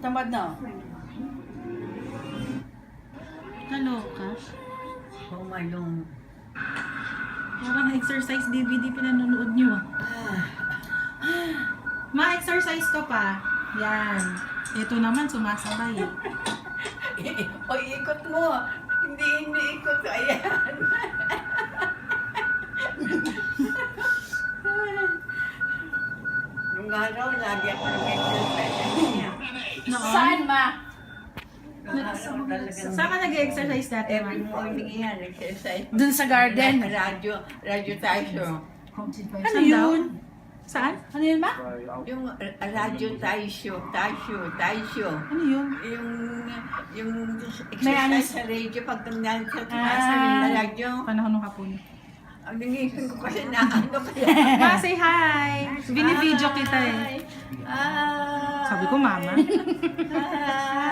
Tamad na. Kaloka. Pumalong. Parang exercise DVD pinanonood nyo. Ma-exercise ka pa. Yan. Ito naman sumasabay. O, ikot mo. Hindi iniikot ko. Ayan. Nung araw, lagi ako nag-exercise niya. Noon? Saan, ma? Saan ka nag-exercise dati, Ma? Every morning yan, exercise. Dun sa garden. Radyo tayo. Ano yun? Saan? Ano yun, ma? Yung radyo tayo. Ano yun? Yung May ano- exercise sa radyo, pag tumnan sa taas Ah. ng radyo. Panahon ng hapon. Ang nangising ko kasi na ano kaya. Ma, say hi! Binibidyo kita eh. Ah. Sabi ko, Mama. Hi.